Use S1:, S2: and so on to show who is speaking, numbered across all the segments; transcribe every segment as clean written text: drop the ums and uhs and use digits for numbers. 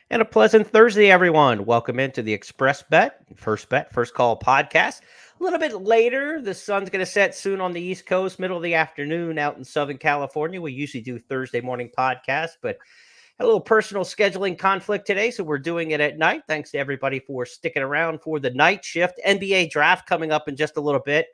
S1: And a pleasant Thursday, everyone. Welcome into the Express Bet, First Call podcast. A little bit later, the sun's going to set soon on the East Coast, middle of the afternoon out in Southern California. We usually do Thursday morning podcasts, but had a little personal scheduling conflict today, so we're doing it at night. Thanks to everybody for sticking around for the night shift. NBA draft coming up in just a little bit.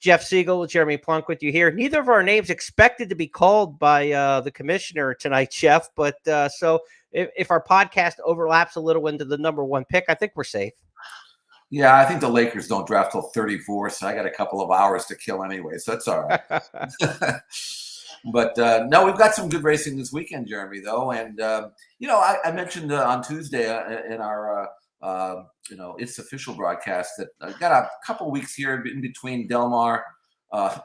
S1: Jeff Siegel, Jeremy Plonk with you here. Neither of our names expected to be called by the commissioner tonight, Jeff. But so if our podcast overlaps a little into the number one pick, I think we're safe.
S2: Yeah, I think the Lakers don't draft till 34, so I got a couple of hours to kill anyway, so that's all right. But no, we've got some good racing this weekend, Jeremy, though. And, I mentioned on Tuesday in our, It's Official broadcast that I got a couple weeks here in between Del Mar,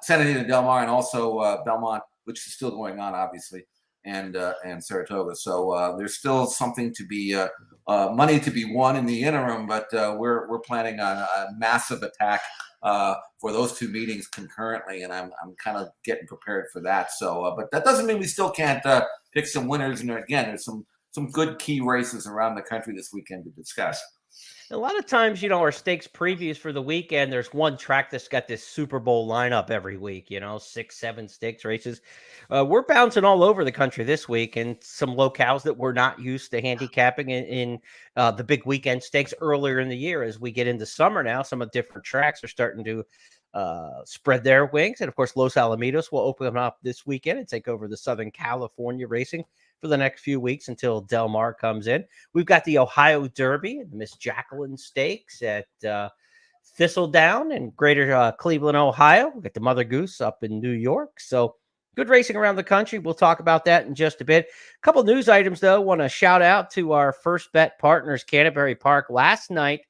S2: Santa Anita Del Mar, and also Belmont, which is still going on, obviously, and Saratoga. So there's still something to be money to be won in the interim, but we're planning on a massive attack for those two meetings concurrently, and I'm kind of getting prepared for that. So, but that doesn't mean we still can't pick some winners. And again, there's some good key races around the country this weekend to discuss.
S1: A lot of times, our stakes previews for the weekend, there's one track that's got this Super Bowl lineup every week, 6, 7 stakes races. We're bouncing all over the country this week and some locales that we're not used to handicapping in the big weekend stakes earlier in the year. As we get into summer now, some of the different tracks are starting to spread their wings. And of course, Los Alamitos will open up this weekend and take over the Southern California racing for the next few weeks until Del Mar comes in. We've got the Ohio Derby and the Miss Jacqueline Stakes at Thistledown in greater Cleveland, Ohio. We've got the Mother Goose up in New York. So good racing around the country. We'll talk about that in just a bit. A couple news items, though. Want to shout out to our first bet partners, Canterbury Park. Last night,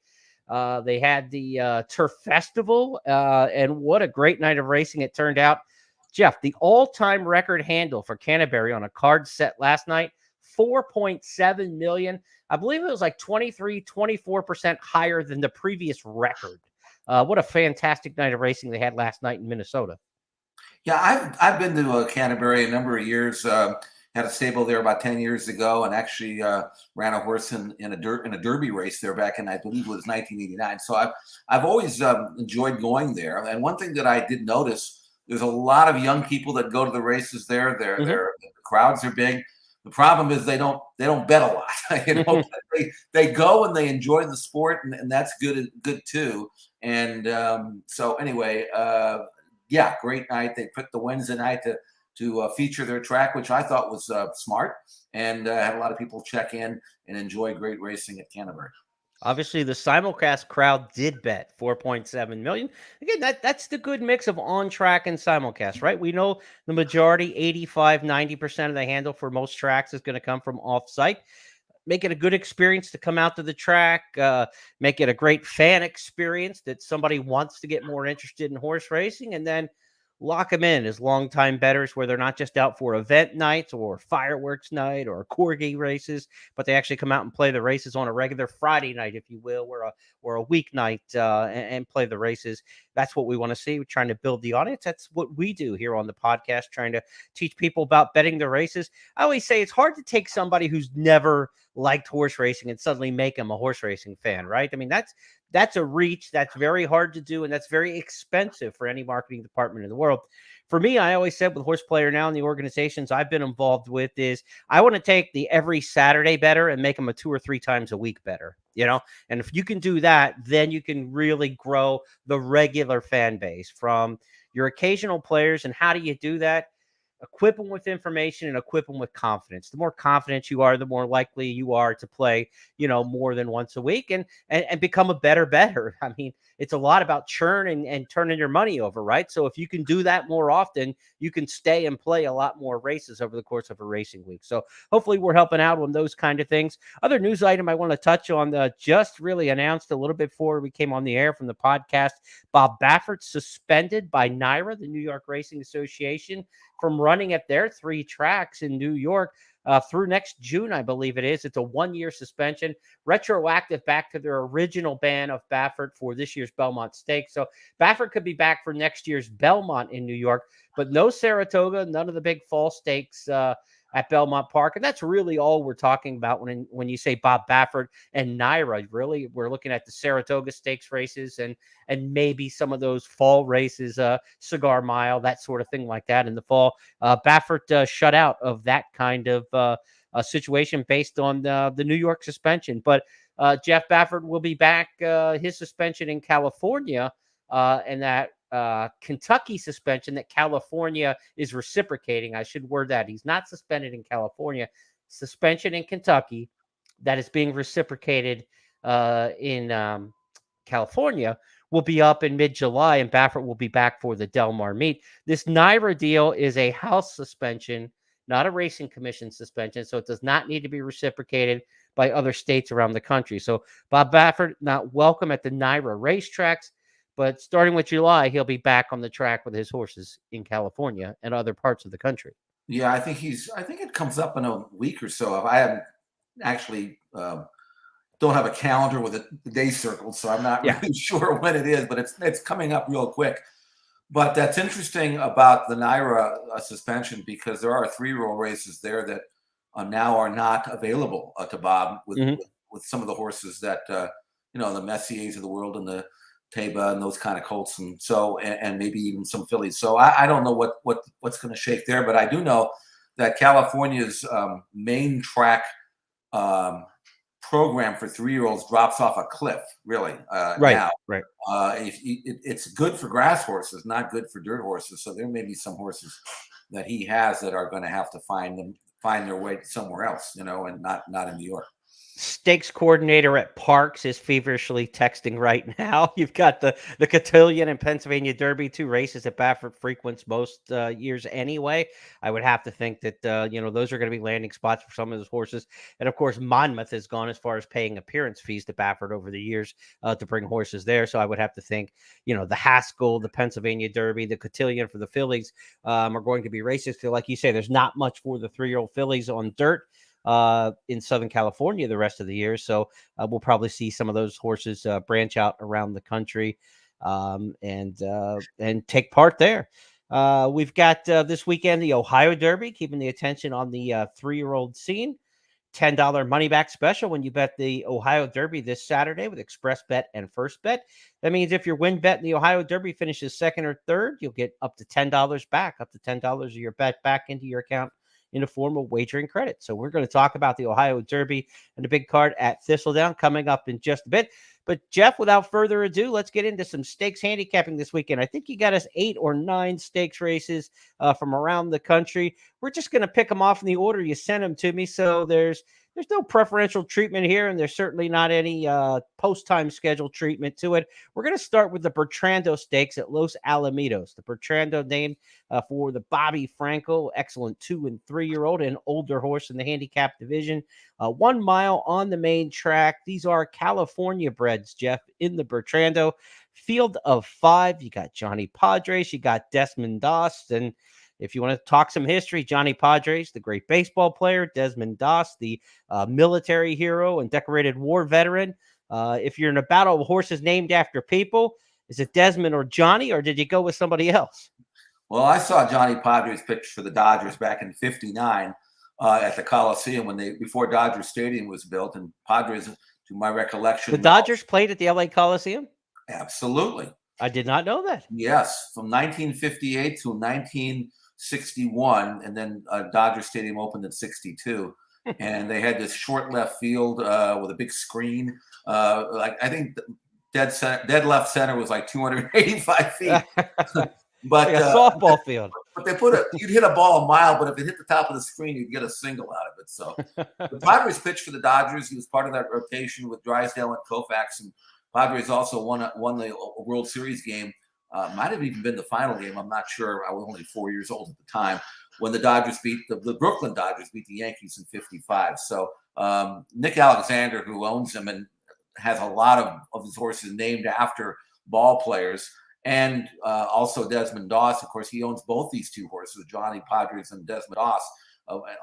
S1: they had the Turf Festival, and what a great night of racing it turned out. Jeff, the all-time record handle for Canterbury on a card set last night, 4.7 million. I believe it was like 24% higher than the previous record. What a fantastic night of racing they had last night in Minnesota.
S2: Yeah, I've been to Canterbury a number of years. Had a stable there about 10 years ago, and actually ran a horse in a derby race there back in, I believe it was 1989. So I've always enjoyed going there. And one thing that I did notice, there's a lot of young people that go to the races there. The crowds are big. The problem is they don't bet a lot. They go and they enjoy the sport, and that's good too. And so anyway, yeah, great night. They picked the Wednesday night to feature their track, which I thought was smart, and had a lot of people check in and enjoy great racing at Canterbury.
S1: Obviously, the simulcast crowd did bet 4.7 million. Again, that's the good mix of on-track and simulcast, right? We know the majority, 85, 90% of the handle for most tracks is going to come from off-site. Make it a good experience to come out to the track. Make it a great fan experience that somebody wants to get more interested in horse racing, and then lock them in as longtime bettors where they're not just out for event nights or fireworks night or corgi races, but they actually come out and play the races on a regular Friday night, if you will, or a weeknight and play the races. That's what we want to see. We're trying to build the audience. That's what we do here on the podcast, trying to teach people about betting the races. I always say it's hard to take somebody who's never liked horse racing and suddenly make them a horse racing fan, right? I mean, that's a reach. That's very hard to do, and that's very expensive for any marketing department in the world. For me, I always said with Horse Player Now and the organizations I've been involved with is I want to take the every Saturday better and make them a 2 or 3 times a week better, And if you can do that, then you can really grow the regular fan base from your occasional players. And how do you do that? Equip them with information and equip them with confidence. The more confident you are, the more likely you are to play, more than once a week and become a better bettor. I mean, it's a lot about churn and turning your money over, right? So if you can do that more often, you can stay and play a lot more races over the course of a racing week. So hopefully we're helping out on those kind of things. Other news item I want to touch on, just really announced a little bit before we came on the air from the podcast, Bob Baffert suspended by NYRA, the New York Racing Association, from running at their 3 tracks in New York through next June, I believe it is. It's a 1-year suspension, retroactive back to their original ban of Baffert for this year's Belmont Stakes. So Baffert could be back for next year's Belmont in New York, but no Saratoga, none of the big fall stakes at Belmont Park. And that's really all we're talking about when you say Bob Baffert and Naira. Really, we're looking at the Saratoga Stakes races and maybe some of those fall races, Cigar Mile, that sort of thing like that in the fall. Baffert shut out of that kind of situation based on the New York suspension. But Jeff Baffert will be back. His suspension in California and that Kentucky suspension that California is reciprocating. I should word that. He's not suspended in California. Suspension in Kentucky that is being reciprocated in California will be up in mid-July, and Baffert will be back for the Del Mar meet. This Naira deal is a house suspension, not a racing commission suspension, so it does not need to be reciprocated by other states around the country. So Bob Baffert not welcome at the Naira racetracks, but starting with July, he'll be back on the track with his horses in California and other parts of the country.
S2: Yeah, I think it comes up in a week or so. I haven't actually don't have a calendar with the day circled, so I'm not really sure when it is, but it's coming up real quick. But that's interesting about the Naira suspension, because there are 3-year-old races there that now are not available to Bob with some of the horses that the Messiers of the world and the Taba and those kind of colts, and so and maybe even some fillies. So I don't know what's going to shake there, but I do know that California's main track program for 3-year-olds drops off a cliff, really. Now, it's good for grass horses, not good for dirt horses. So there may be some horses that he has that are going to have to find their way somewhere else, and not in New York.
S1: Stakes coordinator at Parks is feverishly texting right now. You've got the Cotillion and Pennsylvania Derby, 2 races that Baffert frequents most years anyway. I would have to think that those are going to be landing spots for some of those horses. And of course, Monmouth has gone as far as paying appearance fees to Baffert over the years to bring horses there. So I would have to think, the Haskell, the Pennsylvania Derby, the Cotillion for the fillies are going to be races. So like you say, there's not much for the 3-year-old fillies on dirt in Southern California the rest of the year. So we'll probably see some of those horses branch out around the country and take part there. We've got this weekend the Ohio Derby, keeping the attention on the 3-year-old scene. $10 money back special when you bet the Ohio Derby this Saturday with Express Bet and First Bet. That means if your win bet in the Ohio Derby finishes second or third, you'll get up to $10 back, up to $10 of your bet back into your account in a form of wagering credit. So we're going to talk about the Ohio Derby and the big card at Thistledown coming up in just a bit. But Jeff, without further ado, let's get into some stakes handicapping this weekend. I think you got us 8 or 9 stakes races from around the country. We're just going to pick them off in the order you sent them to me. So there's no preferential treatment here, and there's certainly not any post-time schedule treatment to it. We're going to start with the Bertrando Stakes at Los Alamitos. The Bertrando named for the Bobby Franco, excellent 2- and 3-year-old and older horse in the handicap division. 1 mile on the main track. These are California breds, Jeff, in the Bertrando. Field of 5. You got Johnny Padres. You got Desmond Doss. And if you want to talk some history, Johnny Padres, the great baseball player, Desmond Doss, the military hero and decorated war veteran. If you're in a battle of horses named after people, is it Desmond or Johnny, or did you go with somebody else?
S2: Well, I saw Johnny Padres pitch for the Dodgers back in '59 at the Coliseum before Dodger Stadium was built, and Padres, to my recollection,
S1: the Dodgers played at the LA Coliseum?
S2: Absolutely.
S1: I did not know that.
S2: Yes, from 1958 to 1961, and then Dodger Stadium opened in '62, and they had this short left field with a big screen. I think dead left center was like 285 feet. But
S1: like a softball field.
S2: But you'd hit a ball a mile, but if it hit the top of the screen, you'd get a single out of it. So the Padres pitched for the Dodgers. He was part of that rotation with Drysdale and Koufax, and Padres also won the World Series game. Might have even been the final game. I'm not sure. I was only 4 years old at the time when the Dodgers the Brooklyn Dodgers beat the Yankees in '55. So Nick Alexander, who owns them and has a lot of his horses named after ball players, and also Desmond Doss. Of course, he owns both these 2 horses, Johnny Padres and Desmond Doss,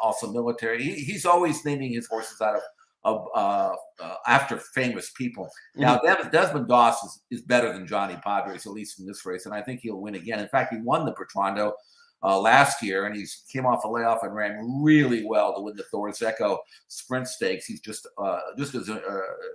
S2: also military. He's always naming his horses out of after famous people. Now, Desmond Doss is better than Johnny Padres, at least in this race, and I think he'll win again. In fact, he won the Bertrando last year, and he came off a layoff and ran really well to win the Thor's Echo Sprint Stakes. He's just as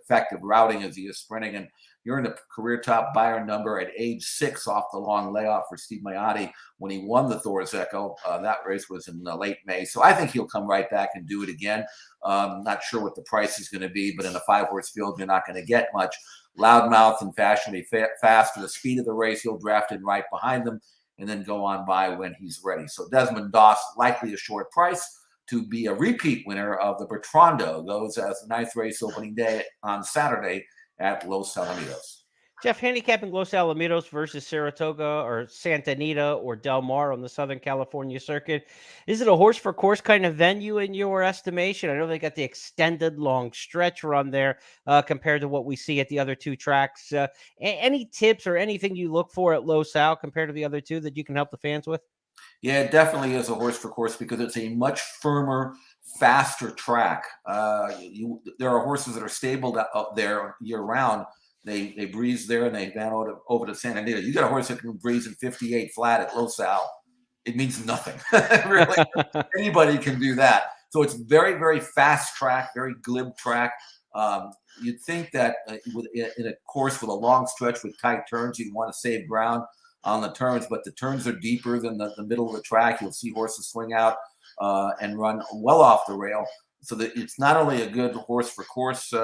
S2: effective routing as he is sprinting, and you're in the career top buyer number at age 6 off the long layoff for Steve Maiotti when he won the Thor's Echo. That race was in late May, so I think he'll come right back and do it again. Not sure what the price is going to be, but in a 5-horse field, you're not going to get much. Loudmouth and Fashionably Fast for the speed of the race, he'll draft in right behind them and then go on by when he's ready. So Desmond Doss, likely a short price to be a repeat winner of the Bertrando, goes as the 9th race opening day on Saturday at Los Alamitos.
S1: Jeff, handicapping Los Alamitos versus Saratoga or Santa Anita or Del Mar on the Southern California circuit. Is it a horse for course kind of venue in your estimation? I know they got the extended long stretch run there compared to what we see at the other 2 tracks. Any tips or anything you look for at Los Al compared to the other 2 that you can help the fans with?
S2: Yeah, it definitely is a horse for course because it's a much firmer, faster track. There are horses that are stabled up there year round. They breeze there and they van over to Santa Anita. You got a horse that can breeze in 58 flat at Los Al. It means nothing. Really, anybody can do that. So it's very, very fast track, very glib track. You'd think that in a course with a long stretch with tight turns, you'd want to save ground on the turns, but the turns are deeper than the middle of the track. You'll see horses swing out and run well off the rail. So that it's not only a good horse for course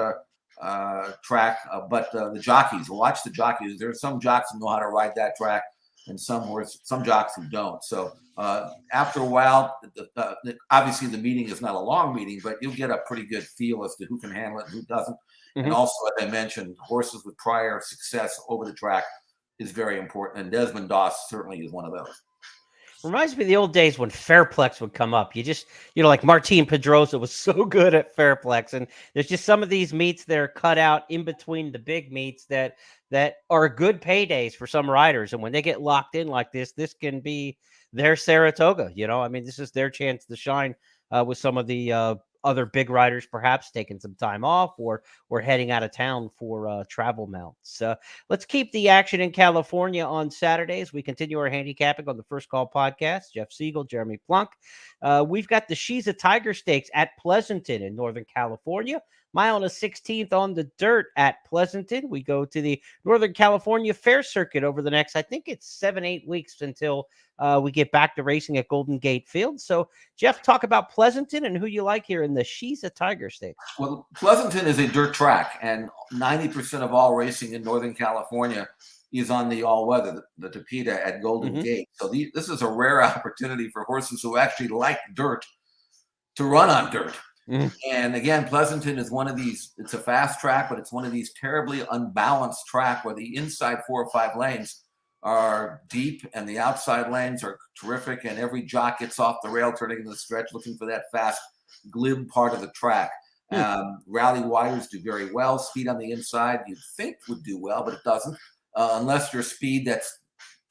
S2: track, but the jockeys. Watch the jockeys. There are some jocks who know how to ride that track, and some jocks who don't. So after a while, obviously the meeting is not a long meeting, but you'll get a pretty good feel as to who can handle it and who doesn't. Mm-hmm. And also, as I mentioned, horses with prior success over the track is very important, and Desmond Doss certainly is one of those.
S1: Reminds me of the old days when Fairplex would come up. Like Martin Pedrosa was so good at Fairplex. And there's just some of these meets that are cut out in between the big meets that are good paydays for some riders. And when they get locked in like this can be their Saratoga. This is their chance to shine with some of the other big riders perhaps taking some time off or heading out of town for travel mounts. Let's keep the action in California on Saturdays. We continue our handicapping on the First Call podcast. Jeff Siegel, Jeremy Plonk. We've got the She's a Tiger Stakes at Pleasanton in Northern California. Mile and a 16th on the dirt at Pleasanton. We go to the Northern California Fair Circuit over the next, I think it's 7-8 weeks until we get back to racing at Golden Gate Field. So, Jeff, talk about Pleasanton and who you like here in the She's a Tiger Stakes.
S2: Well, Pleasanton is a dirt track, and 90% of all racing in Northern California is on the all-weather, the Tapeta at Golden Gate. So this is a rare opportunity for horses who actually like dirt to run on dirt. And again, Pleasanton is one of these, it's a fast track, but it's one of these terribly unbalanced track where the inside 4 or 5 lanes are deep and the outside lanes are terrific. And every jock gets off the rail, turning into the stretch, looking for that fast, glib part of the track. Rally wires do very well. Speed on the inside, you'd think would do well, but it doesn't. Unless your speed that's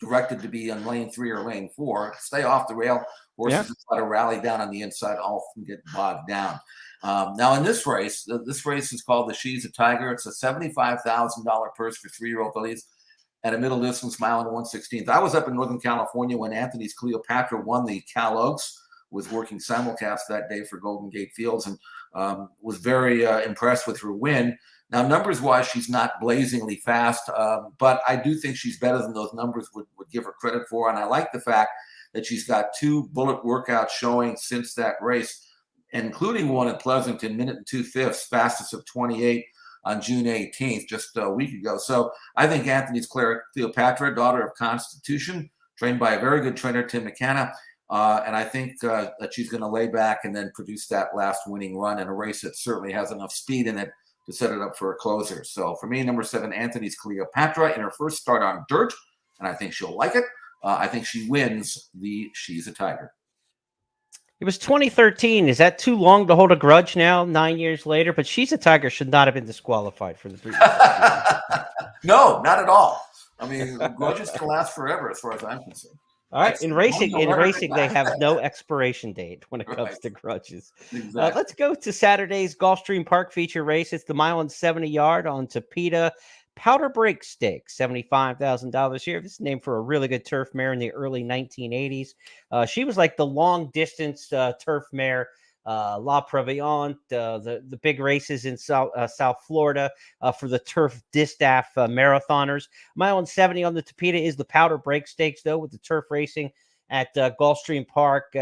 S2: directed to be on lane 3 or lane 4, stay off the rail. Horses try to rally down on the inside often get bogged down. Now in this race is called the She's a Tiger. It's a $75,000 purse for 3-year-old fillies at a middle distance mile and 1/16. I was up in Northern California when Anthony's Cleopatra won the Cal Oaks, was working simulcast that day for Golden Gate Fields, and was very impressed with her win. Now, numbers-wise, she's not blazingly fast, but I do think she's better than those numbers would give her credit for. And I like the fact that she's got 2 bullet workouts showing since that race, including one at Pleasanton, minute and 2/5, fastest of 28 on June 18th, just a week ago. So I think Anthony's Cleopatra, daughter of Constitution, trained by a very good trainer, Tim McKenna. And I think that she's going to lay back and then produce that last winning run in a race that certainly has enough speed in it to set it up for a closer. So for me, number 7, Anthony's Cleopatra in her first start on dirt, and I think she'll like it. I think she wins the She's a Tiger.
S1: It was 2013. Is that too long to hold a grudge now, 9 years later? But She's a Tiger should not have been disqualified for the previous season.
S2: No, not at all. I mean, grudges can last forever as far as I'm concerned.
S1: All right. In racing, they have no expiration date when it comes to grudges. Exactly. Let's go to Saturday's Gulfstream Park feature race. It's the mile and 70 yard on Tapeta. Powder Break Stakes, $75,000 here. This is named for a really good turf mare in the early 1980s. She was like the long distance turf mare, La Previante, the big races in South Florida for the turf distaff marathoners. My own 70 on the Tapeta is the Powder Break Stakes, though, with the turf racing at Gulfstream Park.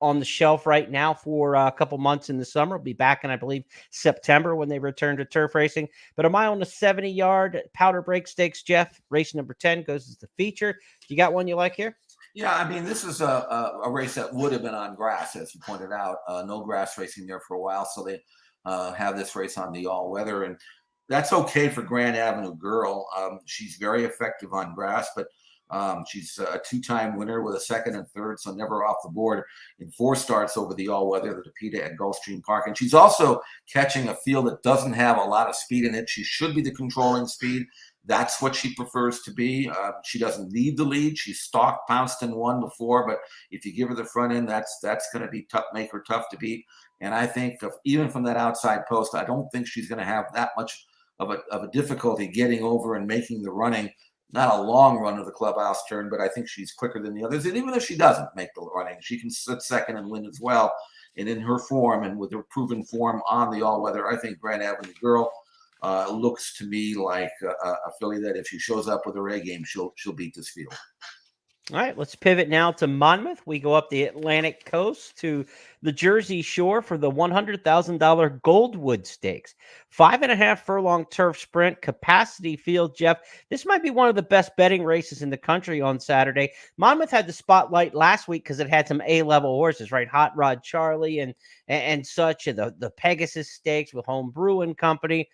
S1: On the shelf right now for a couple months in the summer. Will be back in, I believe, September when they return to turf racing. But a mile on the 70-yard Powder Break Stakes, Jeff, race number 10 goes as the feature. You got one you like here?
S2: Yeah, I mean, this is a race that would have been on grass, as you pointed out. No grass racing there for a while, so they have this race on the all-weather, and that's okay for Grand Avenue Girl. She's very effective on grass, but she's a two-time winner with a second and third, so never off the board in 4 starts over the all-weather, the Tapeta at Gulfstream Park. And she's also catching a field that doesn't have a lot of speed in it. She should be the controlling speed. That's what she prefers to be. She doesn't need the lead. She's stalked, pounced, and won before, but if you give her the front end, that's going to be tough, make her tough to beat. And I think even from that outside post, I don't think she's going to have that much of a difficulty getting over and making the running. Not a long run of the clubhouse turn, but I think she's quicker than the others. And even if she doesn't make the running, she can sit second and win as well. And in her form and with her proven form on the all-weather, I think Grand Avenue Girl looks to me like a filly that if she shows up with her A game, she'll beat this field.
S1: All right, let's pivot now to Monmouth. We go up the Atlantic coast to the Jersey Shore for the $100,000 Goldwood Stakes. 5.5 furlong turf sprint, capacity field, Jeff. This might be one of the best betting races in the country on Saturday. Monmouth had the spotlight last week because it had some A-level horses, right? Hot Rod Charlie and such, and the Pegasus Stakes with Home Brewing Company.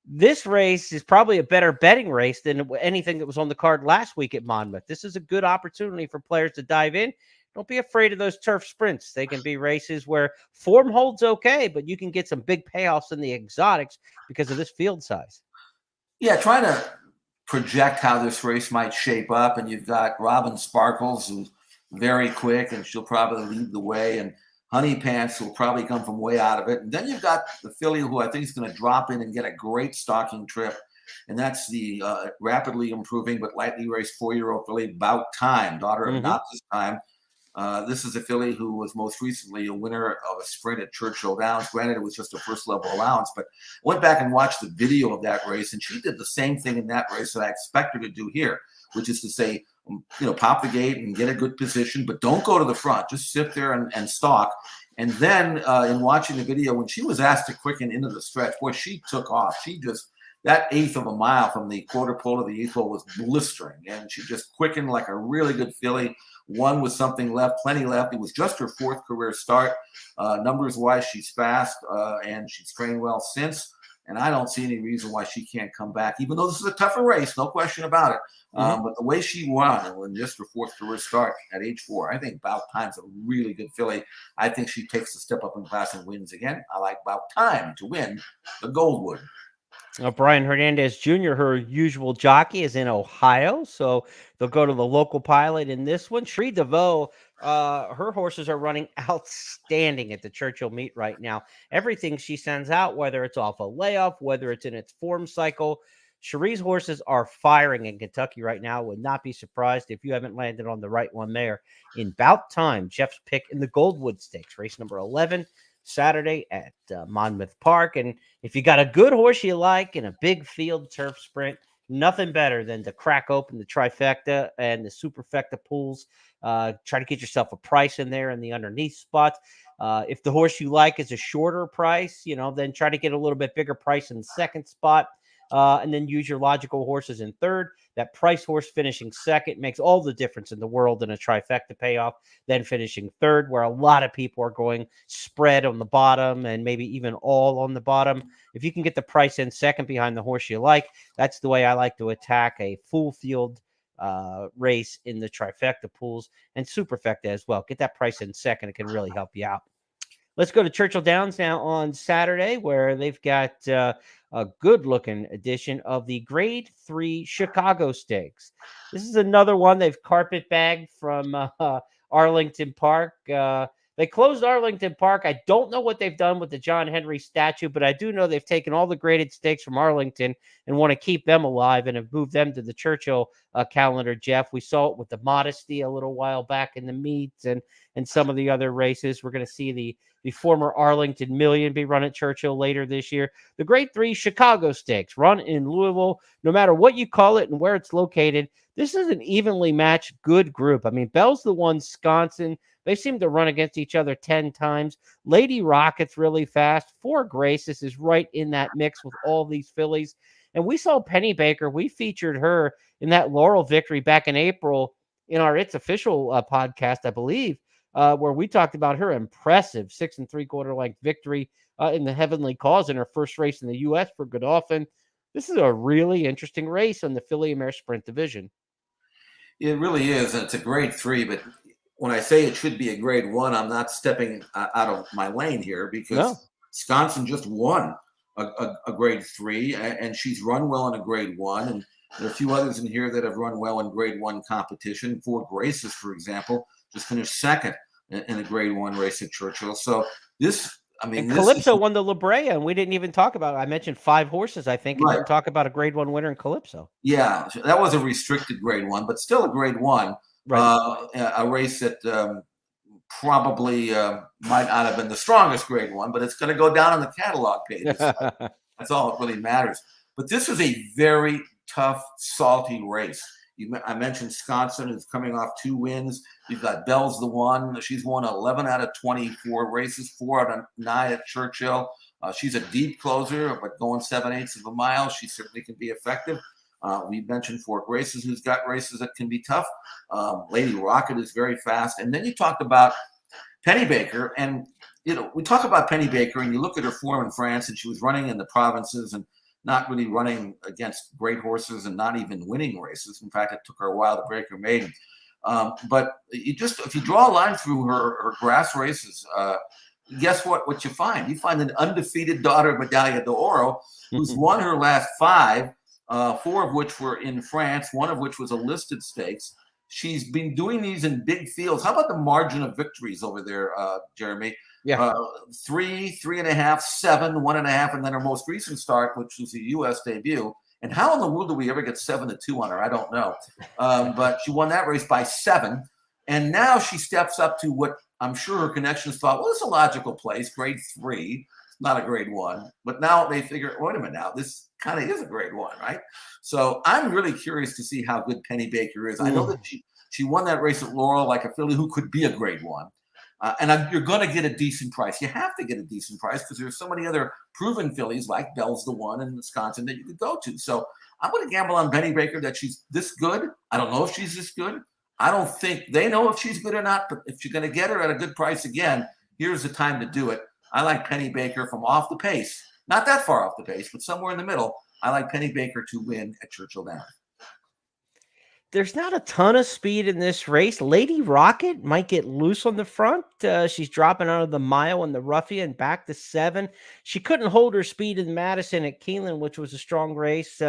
S1: This race is probably a better betting race than anything that was on the card last week at Monmouth. This is a good opportunity for players to dive in. Don't be afraid of those turf sprints. They can be races where form holds okay, but you can get some big payoffs in the exotics because of this field size.
S2: Yeah, trying to project how this race might shape up, and you've got Robin Sparkles, who's very quick, and she'll probably lead the way, and Honey Pants will probably come from way out of it. And then you've got the filly who I think is going to drop in and get a great stalking trip. And that's the rapidly improving but lightly raced 4-year-old filly, Bout Time, daughter of Not This Time. This is a filly who was most recently a winner of a sprint at Churchill Downs. Granted, it was just a first level allowance, but I went back and watched the video of that race, and she did the same thing in that race that I expect her to do here, which is to say, pop the gate and get a good position, but don't go to the front. Just sit there and stalk. And then in watching the video, when she was asked to quicken into the stretch, boy, she took off. That eighth of a mile from the quarter pole to the eighth pole was blistering, and she just quickened like a really good filly. Won with something left, plenty left. It was just her 4th career start. Numbers-wise, she's fast, and she's trained well since. And I don't see any reason why she can't come back, even though this is a tougher race, no question about it. But the way she won, and when just her 4th career start at age 4, I think Bout Time's a really good filly. I think she takes a step up in class and wins again. I like Bout Time to win the Goldwood.
S1: Brian Hernandez Jr., her usual jockey, is in Ohio, so they'll go to the local pilot in this one. Shree DeVoe, her horses are running outstanding at the Churchill meet right now. Everything she sends out, whether it's off a layoff, whether it's in its form cycle, Cherie's horses are firing in Kentucky right now. Would not be surprised if you haven't landed on the right one there. In Bout Time, Jeff's pick in the Goldwood Stakes, race number 11. Saturday at Monmouth Park. And if you got a good horse you like in a big field turf sprint, nothing better than to crack open the trifecta and the superfecta pools. Try to get yourself a price in there in the underneath spots. If the horse you like is a shorter price, then try to get a little bit bigger price in the second spot. And then use your logical horses in third. That price horse finishing second makes all the difference in the world in a trifecta payoff. Then finishing third, where a lot of people are going spread on the bottom and maybe even all on the bottom. If you can get the price in second behind the horse you like, that's the way I like to attack a full field race in the trifecta pools and superfecta as well. Get that price in second. It can really help you out. Let's go to Churchill Downs now on Saturday, where they've got a good-looking edition of the Grade 3 Chicago Stakes. This is another one they've carpet bagged from Arlington Park. They closed Arlington Park. I don't know what they've done with the John Henry statue, but I do know they've taken all the graded stakes from Arlington and want to keep them alive and have moved them to the Churchill calendar, Jeff. We saw it with the Modesty a little while back in the meets and some of the other races. We're going to see the former Arlington Million be run at Churchill later this year. The Grade 3 Chicago Stakes run in Louisville. No matter what you call it and where it's located, this is an evenly matched good group. I mean, Bell's the one, Wisconsin. They seem to run against each other 10 times. Lady Rocket's really fast. Four Graces is right in that mix with all these fillies. And we saw Penny Baker. We featured her in that Laurel victory back in April in our It's Official podcast, I believe, where we talked about her impressive 6 3/4 length victory in the Heavenly Cause in her first race in the U.S. for Godolphin. This is a really interesting race on the Filly and Mare Sprint division.
S2: It really is, and it's a Grade 3. But when I say it should be a Grade 1, I'm not stepping out of my lane here because Wisconsin just won a Grade 3, and she's run well in a Grade 1. And there are a few others in here that have run well in Grade 1 competition. Four Graces, for example, just finished second in a Grade 1 race at Churchill. So this, I mean,
S1: and Calypso won the La Brea, and we didn't even talk about it. I mentioned 5 horses, I think, and didn't talk about a Grade 1 winner in Calypso.
S2: Yeah, that was a restricted Grade 1, but still a Grade 1. Right. A race that probably might not have been the strongest Grade 1, but it's going to go down on the catalog pages. That's all that really matters. But this is a very tough, salty race. I mentioned Wisconsin is coming off 2 wins. You've got Bell's the one. She's won 11 out of 24 races, 4 out of 9 at Churchill. She's a deep closer, but going 7/8 of a mile, she certainly can be effective. We mentioned Four Graces, who's got races that can be tough. Lady Rocket is very fast. And then you talked about Penny Baker. And, you know, we talk about Penny Baker, and you look at her form in France, and she was running in the provinces and not really running against great horses and not even winning races. In fact, it took her a while to break her maiden. But if you draw a line through her grass races, guess what you find? You find an undefeated daughter of Medaglia d'Oro who's won her last 5, 4 of which were in France, 1 of which was a listed stakes. She's been doing these in big fields. How about the margin of victories over there, Jeremy? Yeah, 3, 3.5, 7, 1.5, and then her most recent start, which was the U.S. debut. And how in the world do we ever get 7-2 on her? I don't know. But she won that race by 7. And now she steps up to what I'm sure her connections thought, well, it's a logical place, Grade 3, not a Grade 1. But now they figure, wait a minute now, this kind of is a Grade 1, right? So I'm really curious to see how good Penny Baker is. I know that she won that race at Laurel like a filly who could be a Grade 1. You're going to get a decent price. You have to get a decent price because there's so many other proven fillies like Bell's the one in Wisconsin that you could go to. So I'm going to gamble on Penny Baker that she's this good. I don't know if she's this good. I don't think they know if she's good or not. But if you're going to get her at a good price again, here's the time to do it. I like Penny Baker from off the pace. Not that far off the pace, but somewhere in the middle. I like Penny Baker to win at Churchill Downs.
S1: There's not a ton of speed in this race. Lady Rocket might get loose on the front. She's dropping out of the mile in the Ruffian back to 7. She couldn't hold her speed in Madison at Keeneland, which was a strong race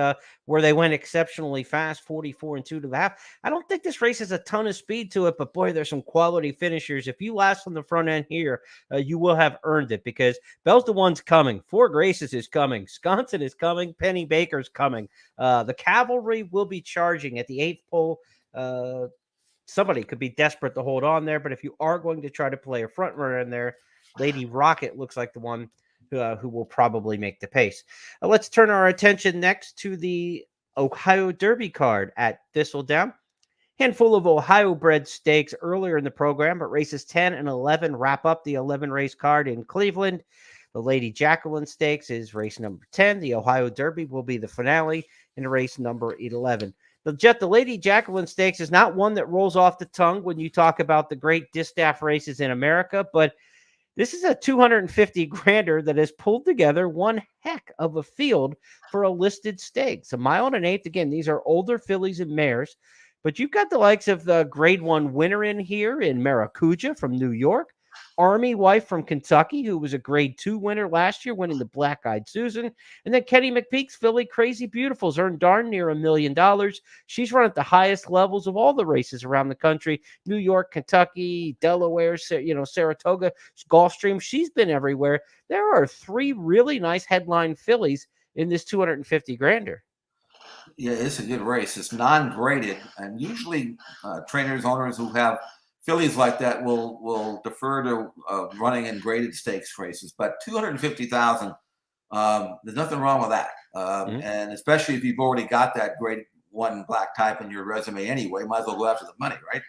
S1: where they went exceptionally fast, 44 2 to the half. I don't think this race has a ton of speed to it, but boy, there's some quality finishers. If you last on the front end here, you will have earned it because Bell's the one's coming. Four Graces is coming. Wisconsin is coming. Penny Baker's coming. The cavalry will be charging at the 8th pole. Somebody could be desperate to hold on there, but if you are going to try to play a front runner in there, Lady Rocket looks like the one who will probably make the pace. Let's turn our attention next to the Ohio Derby card at Thistledown. Handful of Ohio bred stakes earlier in the program, but races 10 and 11 wrap up the 11 race card in Cleveland. The Lady Jacqueline Stakes is race number 10. The Ohio Derby will be the finale in race number 11. The Lady Jacqueline Stakes is not one that rolls off the tongue when you talk about the great distaff races in America, but this is a 250 grander that has pulled together one heck of a field for a listed stakes. 1 1/8 miles. Again, these are older fillies and mares, but you've got the likes of the Grade 1 winner in here in Maracuja from New York. Army Wife from Kentucky, who was a grade 2 winner last year, winning the Black Eyed Susan. And then Kenny McPeak's filly, Crazy Beautiful's earned darn near $1 million. She's run at the highest levels of all the races around the country: New York, Kentucky, Delaware, Saratoga, Gulfstream. She's been everywhere. There are 3 really nice headline fillies in this 250 grander.
S2: Yeah, it's a good race. It's non-graded, and usually trainers, owners who have fillies like that will defer to running in graded stakes races. But 250,000, there's nothing wrong with that, and especially if you've already got that grade 1 black type in your resume anyway, might as well go after the money, right?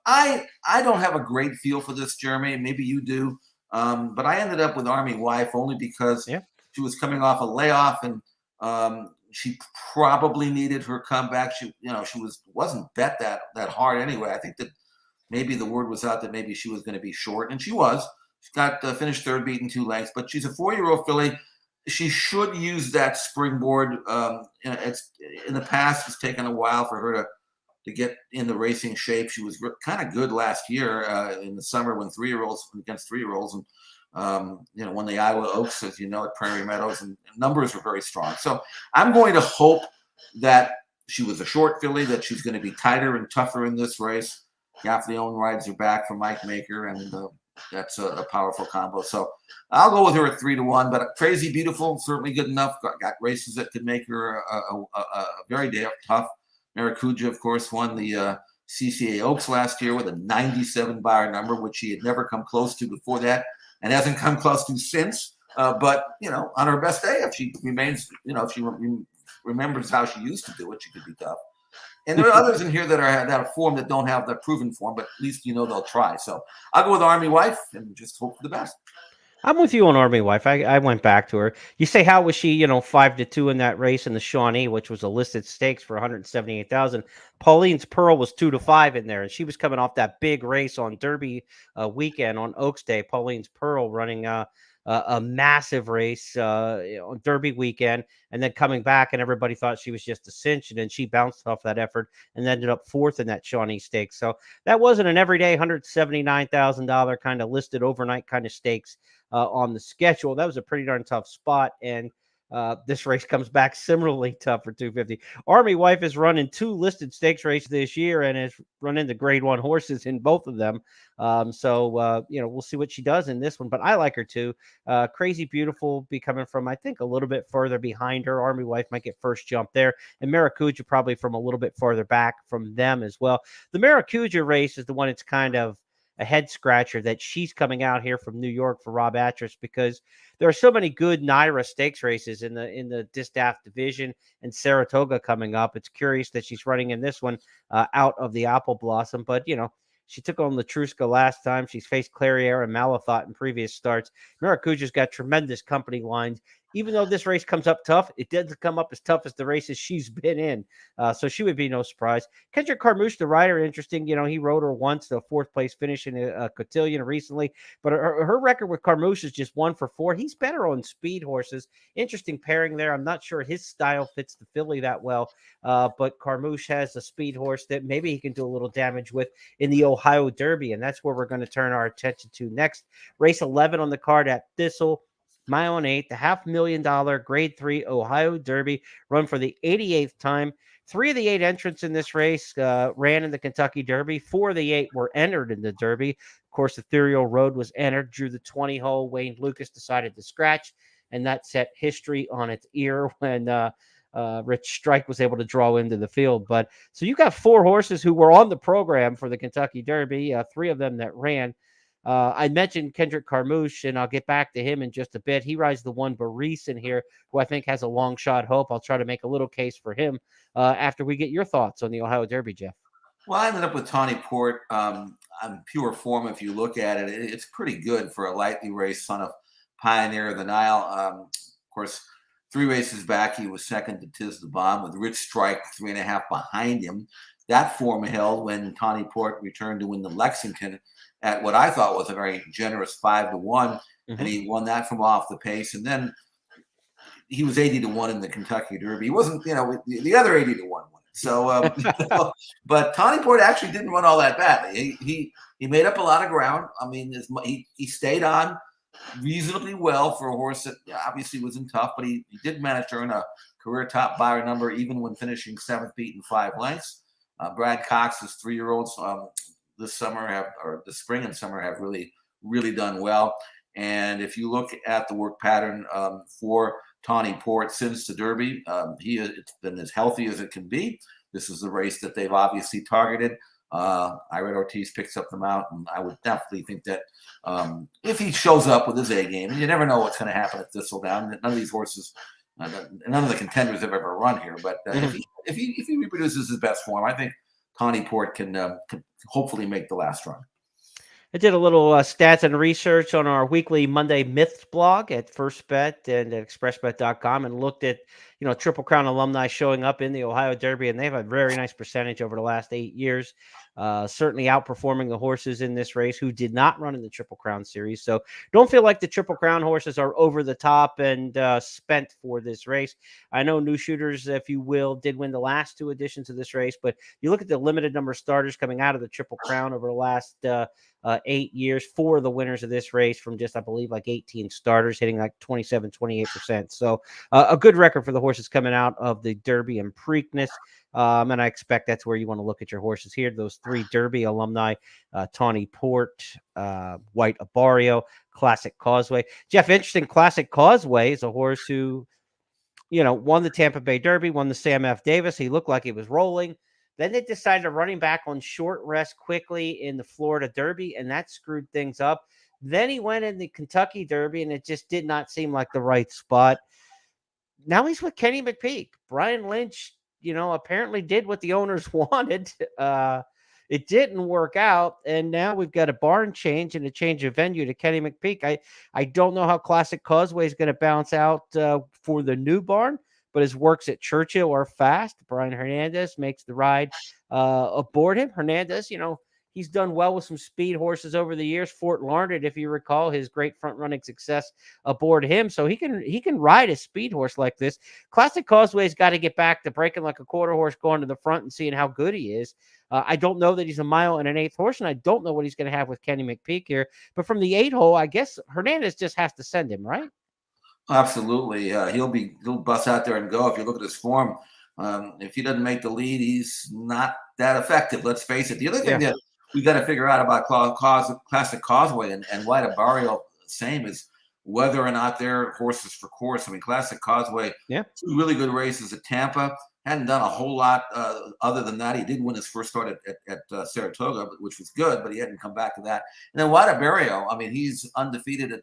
S2: I don't have a great feel for this, Jeremy. Maybe you do, but I ended up with Army Wife only because she was coming off a layoff, and she probably needed her comeback. She wasn't bet that hard anyway. I think that maybe the word was out that maybe she was going to be short, and she was. She got finished third, beaten 2 lengths, but she's a 4-year-old filly. She should use that springboard. It's in the past. It's taken a while for her to get in the racing shape. She was kind of good last year in the summer when 3-year-olds against 3-year-olds, and won the Iowa Oaks, as you know, at Prairie Meadows, and numbers were very strong. So I'm going to hope that she was a short filly, that she's going to be tighter and tougher in this race. Gaff Leone rides her back from Mike Maker, and that's a powerful combo. So I'll go with her at 3-1, but Crazy Beautiful, certainly good enough. Got races that could make her a very tough. Maracuja, of course, won the CCA Oaks last year with a 97 Beyer number, which she had never come close to before that, and hasn't come close to since. But on her best day, if she remains, if she remembers how she used to do it, she could be tough. And there are others in here that are that form that don't have the proven form, but at least they'll try. So I'll go with Army Wife and just hope for the best.
S1: I'm with you on Army Wife. I went back to her. You say, how was she, 5-2 in that race in the Shawnee, which was a listed stakes for 178,000. Pauline's Pearl was 2-5 in there, and she was coming off that big race on Derby weekend on Oaks Day. Pauline's Pearl running a massive race on Derby weekend, and then coming back, and everybody thought she was just a cinch, and then she bounced off that effort and ended up 4th in that Shawnee Stakes. So that wasn't an everyday $179,000 kind of listed overnight kind of stakes on the schedule. That was a pretty darn tough spot, and this race comes back similarly tough for 250. Army Wife is running 2 listed stakes races this year and has run into grade 1 horses in both of them. So we'll see what she does in this one, but I like her too. Crazy Beautiful be coming from, I think, a little bit further behind her. Army Wife might get first jump there, and Maracuja probably from a little bit farther back from them as well. The Maracuja race is the one that's kind of a head scratcher, that she's coming out here from New York for Rob Atras, because there are so many good NYRA stakes races in the Distaff division, and Saratoga coming up. It's curious that she's running in this one out of the Apple Blossom, but she took on Latruska last time. She's faced Clariere and Malafat in previous starts. Maracuja's got tremendous company lines. Even though this race comes up tough, it doesn't come up as tough as the races she's been in. So she would be no surprise. Kendrick Carmouche, the rider, interesting. He rode her once, the 4th place finish in a cotillion recently. But her record with Carmouche is just 1-for-4. He's better on speed horses. Interesting pairing there. I'm not sure his style fits the filly that well. But Carmouche has a speed horse that maybe he can do a little damage with in the Ohio Derby. And that's where we're going to turn our attention to next. Race 11 on the card at Thistle. Mile and 8, the $500,000 grade 3 Ohio Derby, run for the 88th time. 3 of the 8 entrants in this race ran in the Kentucky Derby. 4 of the 8 were entered in the Derby. Of course, Ethereal Road was entered, drew the 20 hole. Wayne Lucas decided to scratch, and that set history on its ear when Rich Strike was able to draw into the field. But so you got 4 horses who were on the program for the Kentucky Derby, 3 of them that ran. I mentioned Kendrick Carmouche, and I'll get back to him in just a bit. He rides the one Baris in here, who I think has a long shot hope. I'll try to make a little case for him after we get your thoughts on the Ohio Derby, Jeff.
S2: Well, I ended up with Tawny Port on pure form. If you look at it, it's pretty good for a lightly raced son of Pioneer of the Nile. Of course, 3 races back, he was second to Tiz the Bomb with Rich Strike 3.5 behind him. That form held when Tawny Port returned to win the Lexington at what I thought was a very generous 5-1, and he won that from off the pace. And then he was 80-1 in the Kentucky Derby. He wasn't, the other 80-1 won. So, but Tawny Port actually didn't run all that badly. He made up a lot of ground. I mean, he stayed on reasonably well for a horse that obviously wasn't tough, but he did manage to earn a career top buyer number even when finishing 7th, beaten 5 lengths. Brad Cox's 3-year-olds this spring and summer have really done well. And if you look at the work pattern for Tawny Port since the Derby, it's been as healthy as it can be. This is the race that they've obviously targeted. Irad Ortiz picks up the mount, and I would definitely think that if he shows up with his A game, and you never know what's going to happen at Thistledown. None of these horses, none of the contenders have ever run here, but if he reproduces his best form, I think Tawny Port can hopefully make the last run.
S1: I did a little stats and research on our weekly Monday Myths blog at First Bet and at expressbet.com and looked at, Triple Crown alumni showing up in the Ohio Derby, and they have a very nice percentage over the last 8 years, certainly outperforming the horses in this race who did not run in the Triple Crown series. So don't feel like the Triple Crown horses are over the top and spent for this race. I know New Shooters, if you will, did win the last 2 editions of this race, but you look at the limited number of starters coming out of the Triple Crown over the last 8 years, 4 of the winners of this race from just, I believe, like 18 starters, hitting like 27, 28%. So a good record for the horses coming out of the Derby and Preakness. And I expect that's where you want to look at your horses here. Those 3 Derby alumni, Tawny Port, White Abarrio, Classic Causeway. Jeff, interesting. Classic Causeway is a horse who, won the Tampa Bay Derby, won the Sam F. Davis. He looked like he was rolling. Then they decided to run him back on short rest quickly in the Florida Derby, and that screwed things up. Then he went in the Kentucky Derby, and it just did not seem like the right spot. Now he's with Kenny McPeak. Brian Lynch, apparently did what the owners wanted. It didn't work out, and now we've got a barn change and a change of venue to Kenny McPeak. I don't know how Classic Causeway is going to bounce out for the new barn, but his works at Churchill are fast. Brian Hernandez makes the ride aboard him. Hernandez, he's done well with some speed horses over the years. Fort Larned, if you recall, his great front-running success aboard him. So he can ride a speed horse like this. Classic Causeway's got to get back to breaking like a quarter horse, going to the front and seeing how good he is. I don't know that he's a mile and an eighth horse, and I don't know what he's going to have with Kenny McPeak here. But from the 8 hole, I guess Hernandez just has to send him, right?
S2: Absolutely. He'll bust out there and go. If you look at his form, if he doesn't make the lead, he's not that effective. Let's face it. The other thing that we got to figure out about Classic Causeway and White Abarrio, same, is whether or not they're horses for course. I mean, Classic Causeway, 2 really good races at Tampa. Hadn't done a whole lot other than that. He did win his first start at Saratoga, which was good, but he hadn't come back to that. And then White Abarrio, I mean, he's undefeated at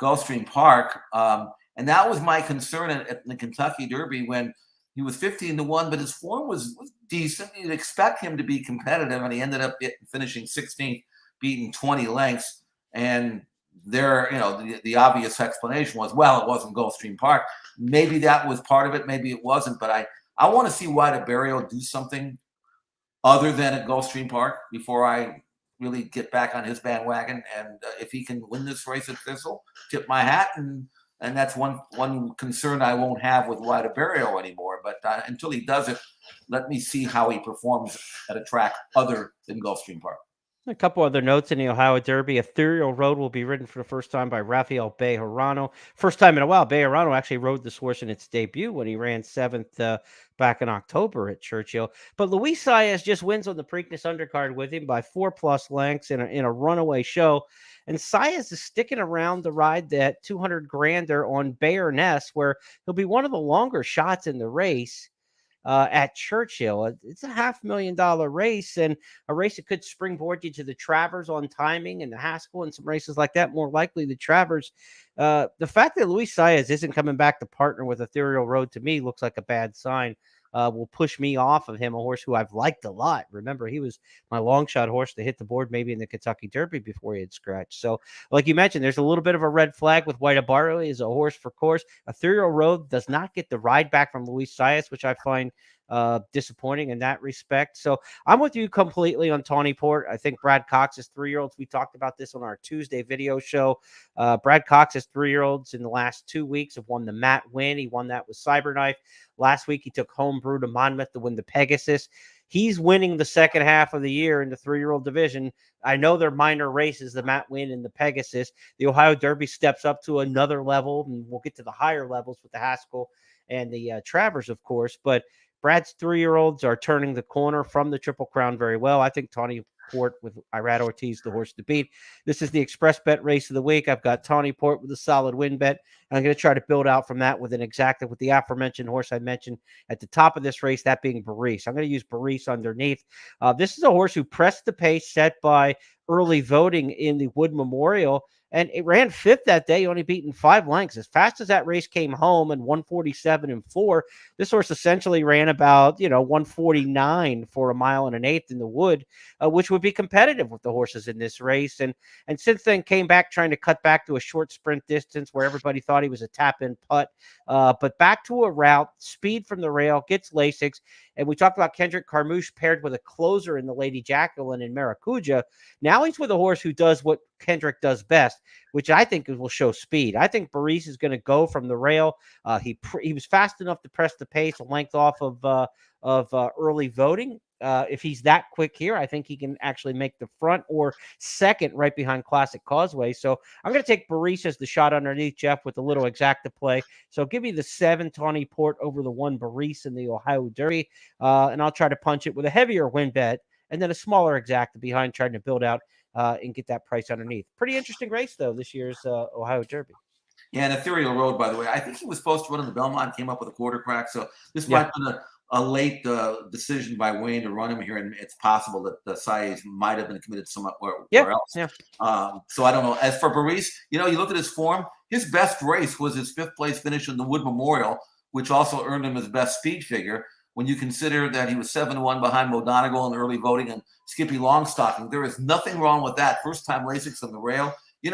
S2: Gulfstream Park. And that was my concern at the Kentucky Derby when he was 15-1, but his form was decent. You'd expect him to be competitive, and he ended up finishing 16th, beating 20 lengths. And there, the obvious explanation was, well, it wasn't Gulfstream Park. Maybe that was part of it. Maybe it wasn't. But I want to see White Abarrio do something other than at Gulfstream Park before I really get back on his bandwagon. And if he can win this race at Thistle, tip my hat. And that's one concern I won't have with White Abarrio anymore. But until he does it, let me see how he performs at a track other than Gulfstream Park.
S1: A couple other notes in the Ohio Derby. Ethereal Road will be ridden for the first time by Rafael Bejarano. First time in a while. Bejarano actually rode this horse in its debut when he ran 7th back in October at Churchill. But Luis Saez just wins on the Preakness undercard with him by 4+ lengths in a runaway show. And Saez is sticking around to ride that 200 grander on Bayerness, where he'll be one of the longer shots in the race. At Churchill. It's a $500,000 race, and a race that could springboard you to the Travers on timing and the Haskell and some races like that. More likely the Travers. The fact that Luis Saez isn't coming back to partner with Ethereal Road to me looks like a bad sign. Will push me off of him, a horse who I've liked a lot. Remember, he was my long shot horse to hit the board maybe in the Kentucky Derby before he had scratched. So, like you mentioned, there's a little bit of a red flag with White Abarrio. He is a horse for course. Ethereal Road does not get the ride back from Luis Saez, which I find disappointing in that respect. So I'm with you completely on Tawny Port. I think Brad Cox's 3-year-olds, we talked about this on our Tuesday video show. Brad Cox's 3-year-olds in the last 2 weeks have won the Matt win. He won that with Cyberknife. Last week, he took Homebrew to Monmouth to win the Pegasus. He's winning the second half of the year in the 3-year-old division. I know they're minor races, the Matt win and the Pegasus. The Ohio Derby steps up to another level, and we'll get to the higher levels with the Haskell and the Travers, of course. But Brad's 3-year-olds are turning the corner from the Triple Crown very well. I think Tawny Port with Irad Ortiz, the horse to beat. This is the express bet race of the week. I've got Tawny Port with a solid win bet. I'm going to try to build out from that with an exacta with the aforementioned horse I mentioned at the top of this race, that being Baris. I'm going to use Baris underneath. This is a horse who pressed the pace set by early voting in the Wood Memorial, and it ran fifth that day, only beaten 5 lengths. As fast as that race came home and 147.4, this horse essentially ran about 149 for a mile and an eighth in the Wood, which would be competitive with the horses in this race. And since then came back trying to cut back to a short sprint distance where everybody thought he was a tap-in putt, but back to a route, speed from the rail, gets Lasix. And we talked about Kendrick Carmouche paired with a closer in the Lady Jacqueline in Maracuja. Now he's with a horse who does what Kendrick does best, which I think will show speed. I think Baris is going to go from the rail. He was fast enough to press the pace, a length off of early voting. If he's that quick here, I think he can actually make the front or second right behind Classic Causeway. So I'm going to take Baris as the shot underneath, Jeff, with a little exacta play. So give me the 7 Tawny Port over the 1 Baris in the Ohio Derby. And I'll try to punch it with a heavier win bet and then a smaller exacta behind, trying to build out and get that price underneath. Pretty interesting race, though, this year's Ohio Derby.
S2: Yeah, and Ethereal Road, by the way, I think he was supposed to run in the Belmont, came up with a quarter crack. So this might be a late decision by Wayne to run him here, and it's possible that the Saez might have been committed somewhere else.
S1: Yeah.
S2: So I don't know. As for Baris, you look at his form. His best race was his 5th place finish in the Wood Memorial, which also earned him his best speed figure. When you consider that he was 7-1 behind Modonigal in early voting and Skippy Longstocking, there is nothing wrong with that. First time Lasix on the rail. You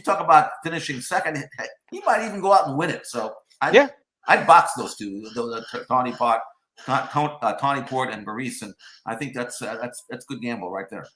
S2: talk about finishing second. He might even go out and win it. So I'd box those two, the Tawny Port and Baris, and I think that's good gamble right there.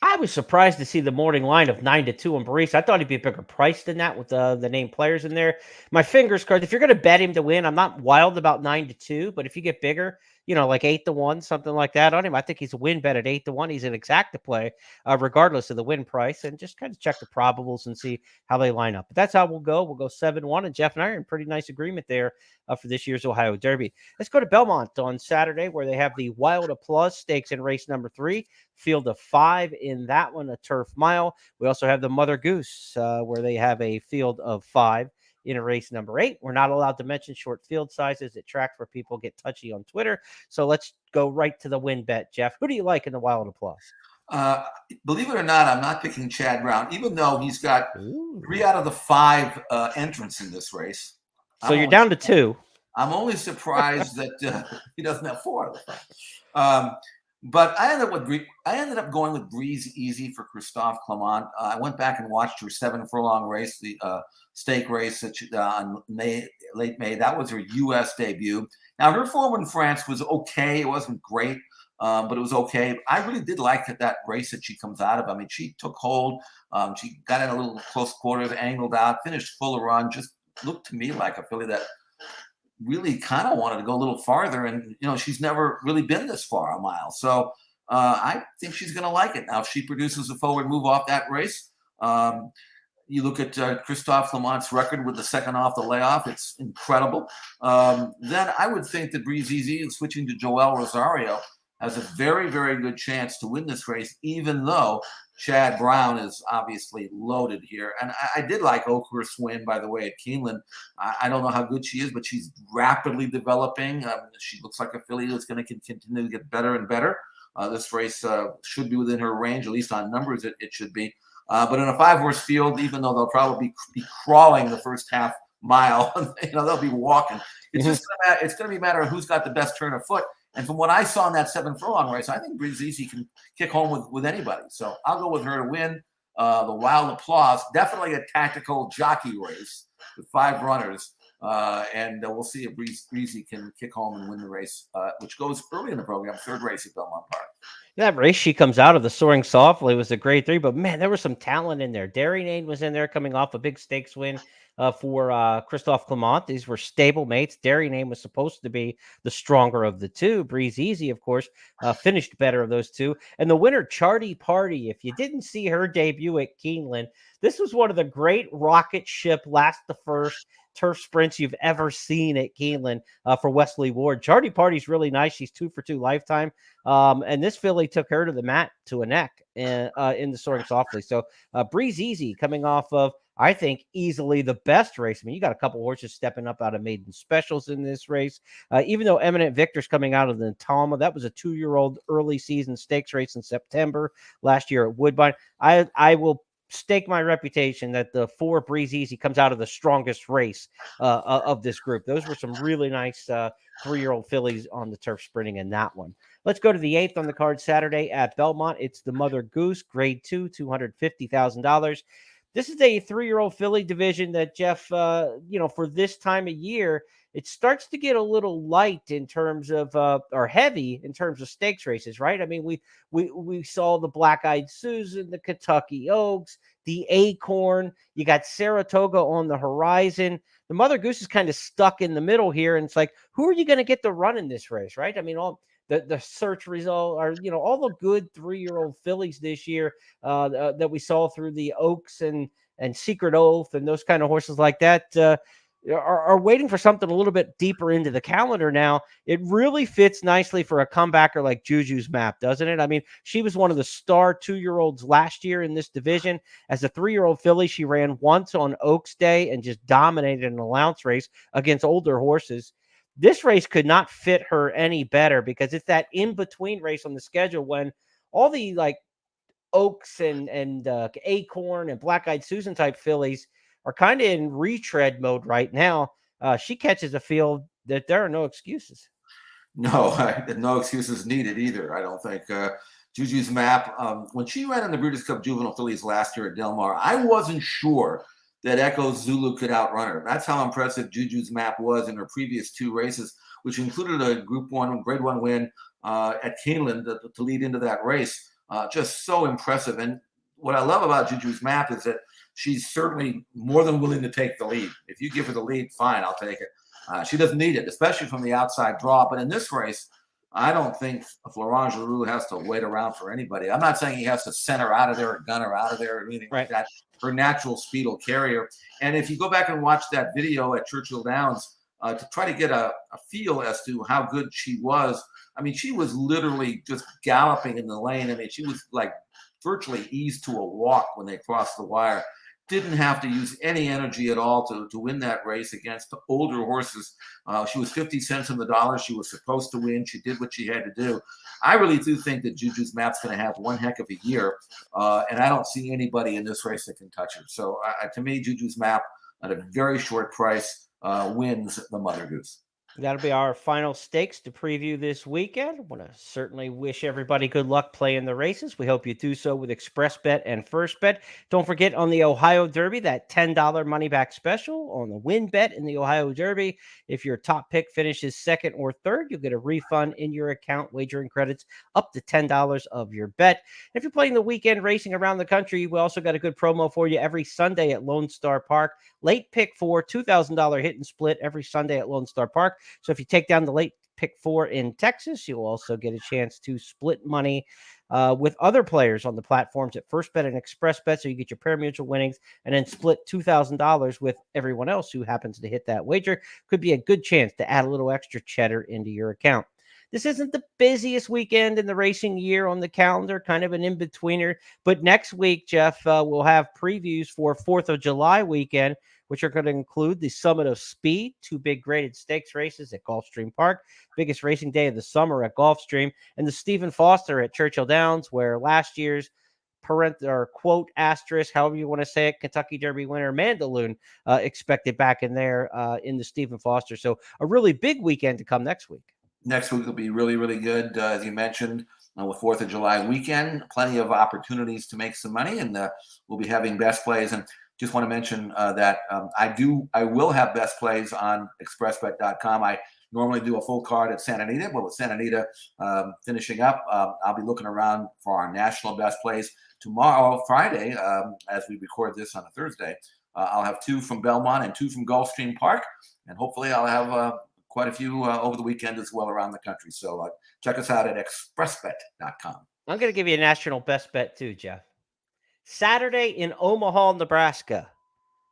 S1: I was surprised to see the morning line of 9-2 on Baris. I thought he'd be a bigger price than that with the named players in there. My fingers crossed. If you're going to bet him to win, I'm not wild about 9-2, but if you get bigger, like 8-1, something like that on him, I think he's a win bet at 8-1. He's an exacta play, regardless of the win price, and just kind of check the probables and see how they line up. But that's how we'll go. We'll go 7-1, and Jeff and I are in pretty nice agreement there for this year's Ohio Derby. Let's go to Belmont on Saturday, where they have the Wild Applause Stakes in race number 3. Field of 5 in that one, a turf mile. We also have the Mother Goose, where they have a field of 5 in a race number 8. We're not allowed to mention short field sizes at tracks where people get touchy on Twitter. So let's go right to the win bet, Jeff. Who do you like in the Wild Applause?
S2: Believe it or not, I'm not picking Chad Brown, even though he's got 3 out of the 5 entrants in this race.
S1: So you're down to 2.
S2: I'm only surprised that he doesn't have 4 out of the 5. But I ended up going with Breeze Easy for Christophe Clement. I went back and watched her 7 furlong race, the stake race on late May. That was her U.S. debut. Now, her form in France was okay. It wasn't great, but it was okay. I really did like that race that she comes out of. I mean, she took hold. She got in a little close quarters, angled out, finished full of run. Just looked to me like a filly that really kind of wanted to go a little farther, and she's never really been this far a mile, so I think she's going to like it. Now, if she produces a forward move off that race, you look at Christophe Clement's record with the second off the layoff, it's incredible. Then I would think that Breeze Easy, switching to Joel Rosario, has a very, very good chance to win this race, even though Chad Brown is obviously loaded here. And I did like Oakhurst's win, by the way, at Keeneland. I don't know how good she is, but she's rapidly developing. She looks like a filly that's going to continue to get better and better. This race should be within her range, at least on numbers it should be. But in a 5-horse field, even though they'll probably be crawling the first half mile, they'll be walking. It's just it's going to be a matter of who's got the best turn of foot. And from what I saw in that 7 furlong race, I think Breeze Easy can kick home with anybody. So I'll go with her to win. The Wild Applause, definitely a tactical jockey race with 5 runners. and we'll see if Breezy can kick home and win the race, which goes early in the program, third race at Belmont Park.
S1: That race she comes out of the Soaring Softly was a grade 3, but man, there was some talent in there. Name was in there coming off a big stakes win for Christophe Clement. These were stable mates. Name was supposed to be the stronger of the two. Breeze Easy, of course, finished better of those two. And the winner, Charty Party, if you didn't see her debut at Keeneland, this was one of the great rocket ship last to first turf sprints you've ever seen at Keeneland for Wesley Ward. Charty Party's really nice. She's 2 for 2 lifetime. And this filly took her to the mat to a neck in the Soaring Softly. So Breeze Easy coming off of, I think, easily the best race. I mean, you got a couple horses stepping up out of maiden specials in this race. Even though Eminent Victor's coming out of the Talma, that was a 2-year-old early season stakes race in September last year at Woodbine. I will stake my reputation that the 4 Breeze Easy comes out of the strongest race of this group. Those were some really nice 3-year-old fillies on the turf sprinting in that one. Let's go to the 8th on the card Saturday at Belmont. It's the Mother Goose, grade 2, $250,000. This is a 3-year-old filly division that, Jeff, for this time of year, it starts to get a little light in terms of, or heavy in terms of stakes races, right? I mean, we saw the Black Eyed Susan, the Kentucky Oaks, the Acorn. You got Saratoga on the horizon. The Mother Goose is kind of stuck in the middle here, and it's like, who are you going to get to run in this race, right? I mean, all the search result are, all the good 3-year-old fillies this year that we saw through the Oaks and Secret Oath and those kind of horses like that are waiting for something a little bit deeper into the calendar now. It really fits nicely for a comebacker like Juju's Map, doesn't it? I mean, she was one of the star 2-year-olds last year in this division. As a 3-year-old filly, she ran once on Oaks Day and just dominated an allowance race against older horses. This race could not fit her any better because it's that in-between race on the schedule when all the like Oaks and Acorn and Black Eyed Susan type fillies are kind of in retread mode right now. She catches a field that there are no excuses.
S2: No, no excuses needed either. I don't think. Juju's Map, when she ran in the Breeders' Cup Juvenile Fillies last year at Del Mar, I wasn't sure that Echo Zulu could outrun her. That's how impressive Juju's Map was in her previous 2 races, which included a Grade 1 win at Keeneland to lead into that race. Just so impressive. And what I love about Juju's Map is that she's certainly more than willing to take the lead. If you give her the lead, fine, I'll take it. She doesn't need it, especially from the outside draw. But in this race, I don't think Florent Giroux has to wait around for anybody. I'm not saying he has to send her out of there or gun her out of there or anything like that. Her natural speed will carry her. And if you go back and watch that video at Churchill Downs to try to get a feel as to how good she was, I mean, she was literally just galloping in the lane. I mean, she was like virtually eased to a walk when they crossed the wire. Didn't have to use any energy at all to win that race against older horses. She was 50 cents on the dollar. She was supposed to win. She did what she had to do. I really do think that Juju's Map's going to have one heck of a year, and I don't see anybody in this race that can touch her. So to me, Juju's Map at a very short price wins the Mother Goose.
S1: That'll be our final stakes to preview this weekend. I want to certainly wish everybody good luck playing the races. We hope you do so with Express Bet and First Bet. Don't forget on the Ohio Derby, that $10 money back special on the win bet in the Ohio Derby. If your top pick finishes second or third, you'll get a refund in your account, wagering credits up to $10 of your bet. If you're playing the weekend racing around the country, we also got a good promo for you every Sunday at Lone Star Park. Late pick 4, $2,000 hit and split every Sunday at Lone Star Park. So if you take down the late pick 4 in Texas, you'll also get a chance to split money with other players on the platforms at First Bet and Express Bet. So you get your pari-mutuel winnings and then split $2,000 with everyone else who happens to hit that wager. Could be a good chance to add a little extra cheddar into your account. This isn't the busiest weekend in the racing year on the calendar, kind of an in-betweener. But next week, Jeff, we'll have previews for 4th of July weekend, which are going to include the Summit of Speed, 2 big graded stakes races at Gulfstream Park, biggest racing day of the summer at Gulfstream, and the Stephen Foster at Churchill Downs, where last year's quote asterisk, however you want to say it, Kentucky Derby winner Mandaloon expected back in there in the Stephen Foster. So a really big weekend to come next week.
S2: Next week will be really, really good, as you mentioned, with 4th of July weekend. Plenty of opportunities to make some money, and we'll be having best plays. And just want to mention that I will have best plays on expressbet.com. I normally do a full card at Santa Anita, but with Santa Anita finishing up, I'll be looking around for our national best plays tomorrow, Friday, as we record this on a Thursday. I'll have 2 from Belmont and 2 from Gulfstream Park, and hopefully I'll have quite a few over the weekend as well around the country. So check us out at expressbet.com.
S1: I'm going to give you a national best bet too, Jeff. Saturday in Omaha, Nebraska.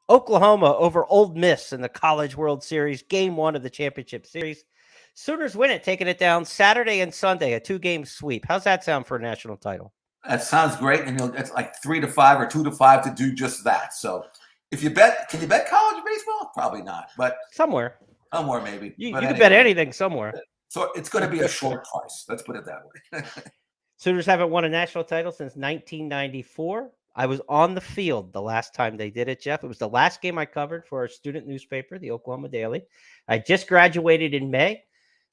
S1: Oklahoma over Ole Miss in the College World Series, Game 1 of the championship series. Sooners win it, taking it down Saturday and Sunday, a 2-game sweep. How's that sound for a national title?
S2: That sounds great, and it's like 3-5 or 2-5 to do just that. So, if you bet, can you bet college baseball? Probably not, but
S1: somewhere
S2: maybe.
S1: You
S2: anyway,
S1: can bet anything somewhere.
S2: So it's going to be a short price. Let's put it that way.
S1: Sooners haven't won a national title since 1994. I was on the field the last time they did it, Jeff. It was the last game I covered for our student newspaper, the Oklahoma Daily. I just graduated in May.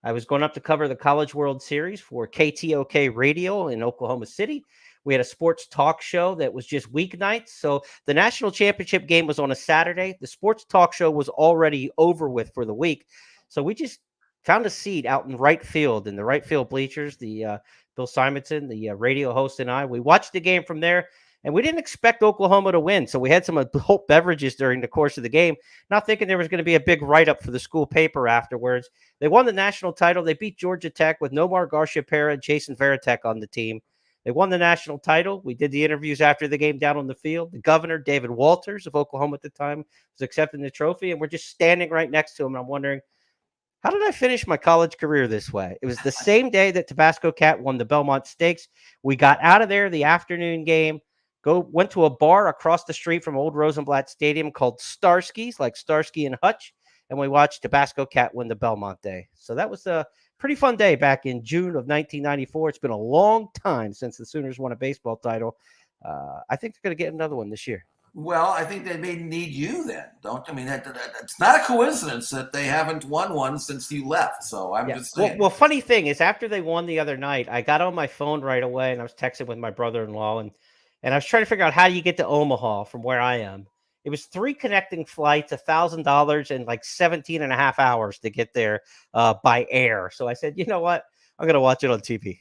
S1: I was going up to cover the College World Series for KTOK Radio in Oklahoma City. We had a sports talk show that was just weeknights. So the national championship game was on a Saturday. The sports talk show was already over with for the week. So we just found a seat out in right field, in the right field bleachers. The Bill Simonson, the radio host, and I, we watched the game from there. And we didn't expect Oklahoma to win. So we had some adult beverages during the course of the game, not thinking there was going to be a big write-up for the school paper afterwards. They won the national title. They beat Georgia Tech with Nomar Garcia-Pera and Jason Veritek on the team. They won the national title. We did the interviews after the game down on the field. The governor, David Walters of Oklahoma at the time, was accepting the trophy, and we're just standing right next to him. And I'm wondering, how did I finish my college career this way? It was the same day that Tabasco Cat won the Belmont Stakes. We got out of there the afternoon game. Went to a bar across the street from Old Rosenblatt Stadium called Starsky's, like Starsky and Hutch, and we watched Tabasco Cat win the Belmont Day. So that was a pretty fun day back in June of 1994. It's been a long time since the Sooners won a baseball title. I think they're going to get another one this year.
S2: Well, I think they may need you then, don't you? I mean, it's not a coincidence that they haven't won one since you left. So I'm just saying.
S1: Well, funny thing is, after they won the other night, I got on my phone right away, and I was texting with my brother-in-law, and I was trying to figure out how you get to Omaha from where I am. It was 3 connecting flights, $1,000, and like 17 and a half hours to get there by air. So I said, you know what? I'm going to watch it on TV.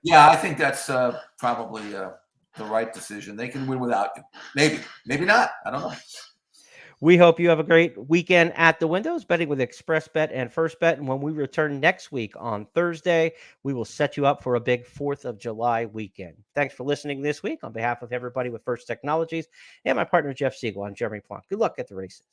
S2: Yeah, I think that's probably the right decision. They can win without you. Maybe not. I don't know.
S1: We hope you have a great weekend at the windows, betting with ExpressBet and FirstBet. And when we return next week on Thursday, we will set you up for a big 4th of July weekend. Thanks for listening this week. On behalf of everybody with First Technologies and my partner, Jeff Siegel, I'm Jeremy Plonk. Good luck at the races.